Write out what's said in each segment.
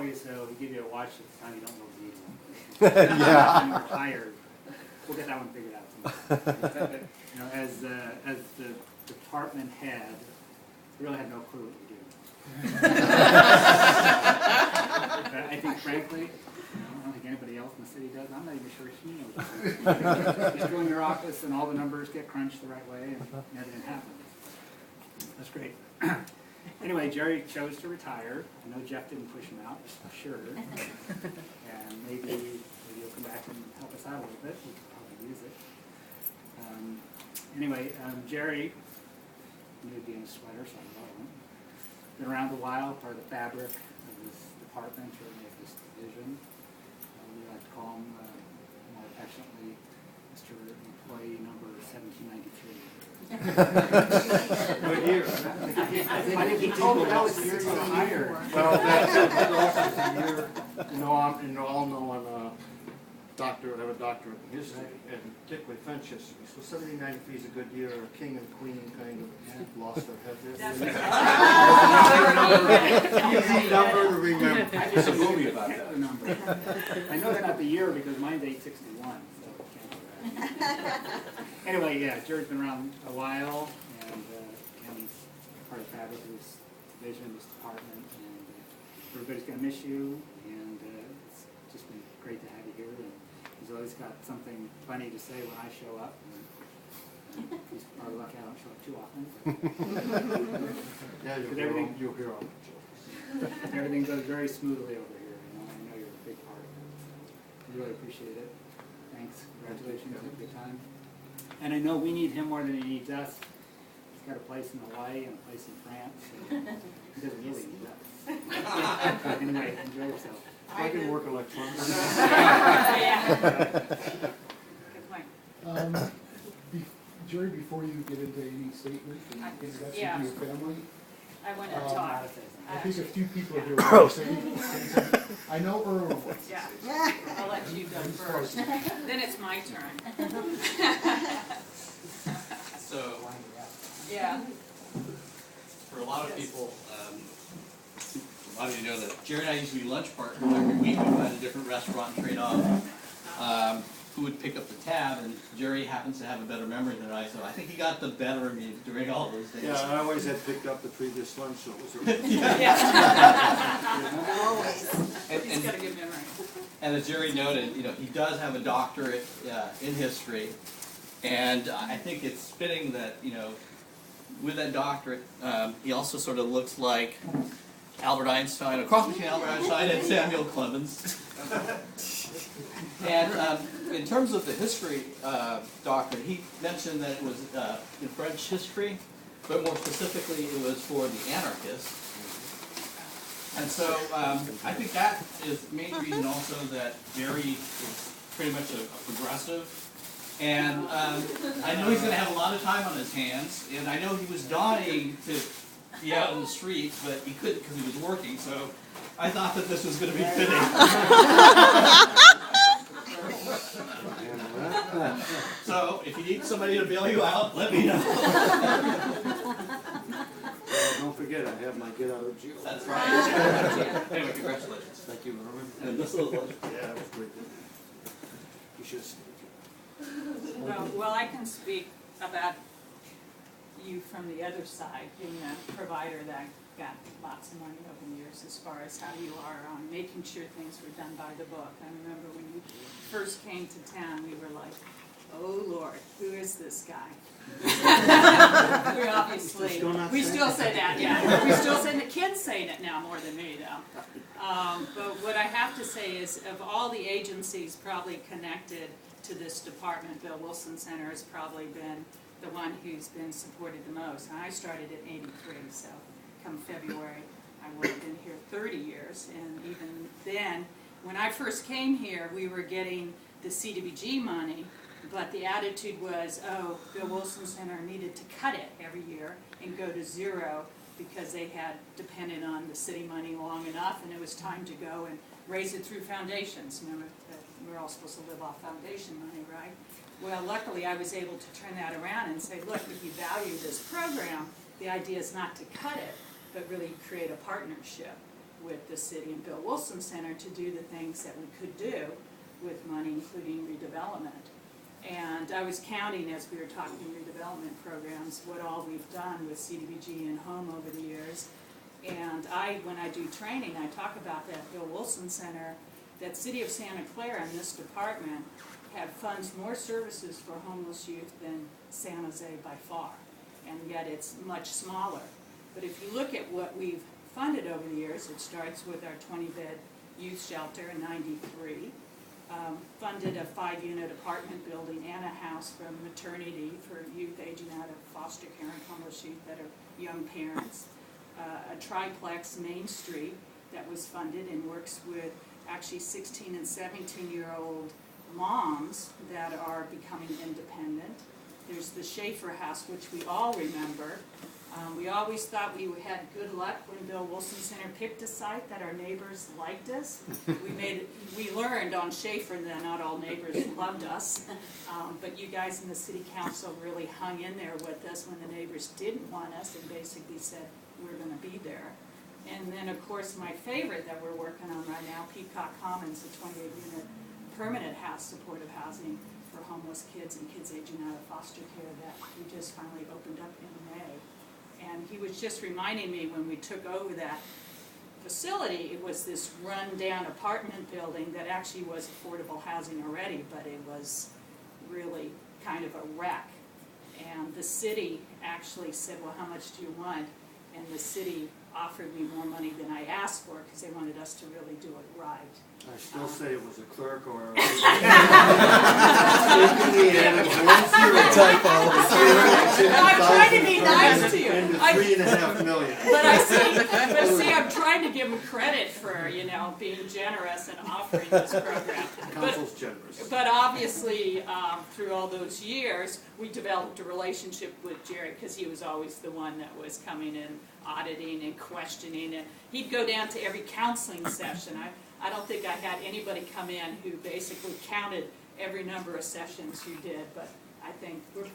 always give you a watch at the time you don't really need one. Yeah. When you're retired, we'll get that one figured out sometime. You know, as the department head, I really had no clue what to do. But I think, frankly, I don't think anybody else in the city does. I'm not even sure she knows. Just go in your office and all the numbers get crunched the right way and everything happens. That's great. Anyway, Jerry chose to retire. I know Jeff didn't push him out, for sure. And maybe he'll come back and help us out a little bit. We could probably use it. Anyway, Jerry knew to be in a sweater, so I love him. Been around a while, part of the fabric of this department, or of this division. We like to call him more affectionately Mr. Employee number 1793. Good year. I think he told me that was the year you were hired. Well, that's also the year, all know I'm a doctor, I have a doctorate in history, and particularly French history. So 1793 is a good year, a king and queen kind of lost their head there. Easy number to remember. There's a movie about that. Number. I know it's not the year because mine's 861, so I can't do that. Anyway, yeah, Jerry's been around a while, and he's part of the fabric of this division, this department, and everybody's going to miss you, and it's just been great to have you here. And he's always got something funny to say when I show up. And he's probably lucky I don't show up too often. Yeah, you'll hear all the jokes. Everything goes very smoothly over here. I know you're a big part of it. I really appreciate it. Thanks. Congratulations. Have a good time. And I know we need him more than he needs us. He's got a place in Hawaii and a place in France. So he doesn't really need us. Anyway, enjoy yourself. I can work electronics. Good point. Jerry, before you get into any statement and introduction to Yeah. your family, I want to talk. I think a few people here want to say something. I know Earl. Yeah, I'll let you go first. Then it's my turn. So, Yeah. for a lot of people, a lot of you know that Jerry and I used to be lunch partners every week. We'd find a different restaurant and trade off who would pick up the tab, and Jerry happens to have a better memory than I, so I think he got the better of me during all those days. Yeah, I always had picked up the previous lunch, so it was a... Always. He's And, got a good memory. and as Jerry noted, he does have a doctorate in history, and I think it's fitting that, with that doctorate, he also sort of looks like Albert Einstein, a cross between Albert Einstein and Samuel Clemens. And in terms of the history doctrine, he mentioned that it was in French history, but more specifically it was for the anarchists. And so I think that is the main reason also that Jerry is pretty much a progressive. And I know he's going to have a lot of time on his hands, and I know he was dying to be out in the streets, but he couldn't because he was working, so I thought that this was going to be fitting. So, if you need somebody to bail you out, let me know. Don't forget, I have my get out of jail. That's right. Anyway, congratulations. Thank you, Norman. And this little Yeah, that was great. You should have stayed. Well, I can speak about you from the other side, being a provider that got lots of money over the years as far as how you are on making sure things were done by the book. I remember when you first came to town, we were like, oh Lord, who is this guy? We still say that, yeah. We still say, the kids saying it now more than me though. But what I have to say is, of all the agencies probably connected to this department, Bill Wilson Center has probably been the one who's been supported the most. And I started in '83, so come February, I would have been here 30 years. And even then, when I first came here, we were getting the CDBG money, but the attitude was, oh, Bill Wilson Center needed to cut it every year and go to zero because they had depended on the city money long enough, and it was time to go and raise it through foundations. Remember that we're all supposed to live off foundation money, right? Well, luckily I was able to turn that around and say, look, if you value this program, the idea is not to cut it, but really create a partnership. with the city and Bill Wilson Center to do the things that we could do with money, including redevelopment. And I was counting as we were talking redevelopment programs, what all we've done with CDBG and home over the years. And when I do training, I talk about that Bill Wilson Center, that City of Santa Clara and this department funds more services for homeless youth than San Jose by far. And yet it's much smaller. But if you look at what we've funded over the years, it starts with our 20-bed youth shelter in '93, funded a 5-unit apartment building and a house for maternity for youth aging out of foster care and homeless youth that are young parents, a triplex Main Street that was funded and works with actually 16 and 17-year-old moms that are becoming independent. There's the Schaefer House, which we all remember. We always thought we had good luck when Bill Wilson Center picked a site that our neighbors liked us. We learned on Schaefer that not all neighbors loved us, but you guys in the city council really hung in there with us when the neighbors didn't want us and basically said, we're going to be there. And then, of course, my favorite that we're working on right now, Peacock Commons, a 28-unit permanent house, supportive housing for homeless kids and kids aging out of foster care that we just finally opened up in May. And he was just reminding me when we took over that facility, it was this run-down apartment building that actually was affordable housing already, but it was really kind of a wreck. And the city actually said, well, how much do you want? And the city offered me more money than I asked for because they wanted us to really do it right. I still say it was a clerk or a... I'm trying to be nice to you. And $3.5 million. But see, I'm trying to give them credit for, being generous and offering this program. Council's generous. But obviously, through all those years, we developed a relationship with Jerry because he was always the one that was coming in, auditing and questioning. And he'd go down to every counseling session. I don't think I had anybody come in who basically counted every number of sessions you did, but I think we're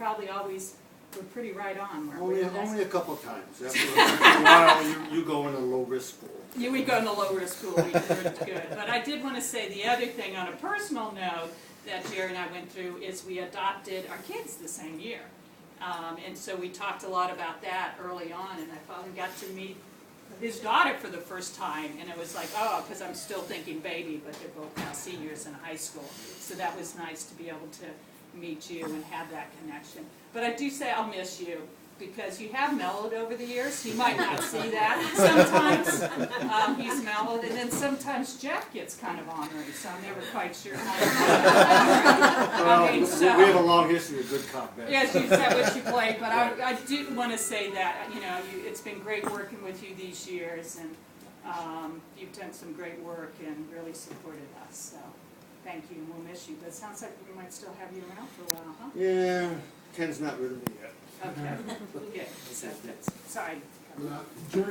pretty right on. Only a couple times. After a while, you go in a low-risk pool. Yeah, we go in the low-risk pool, we did good. But I did want to say the other thing on a personal note that Jerry and I went through is we adopted our kids the same year. And so we talked a lot about that early on, and I finally got to meet his daughter for the first time, and it was like, oh, because I'm still thinking baby, but they're both now seniors in high school. So that was nice to be able to meet you and have that connection. But I do say I'll miss you, because you have mellowed over the years. You might not see that sometimes. He's mellowed, and then sometimes Jeff gets kind of ornery, so I'm never quite sure how to We have a long history of good cop, bad. Yes, you said what you played, but I do want to say that, it's been great working with you these years, and you've done some great work and really supported us, so thank you, and we'll miss you. But it sounds like we might still have you around for a while, huh? Yeah, Ken's not rid of me yet. Okay, good. So, sorry. Jerry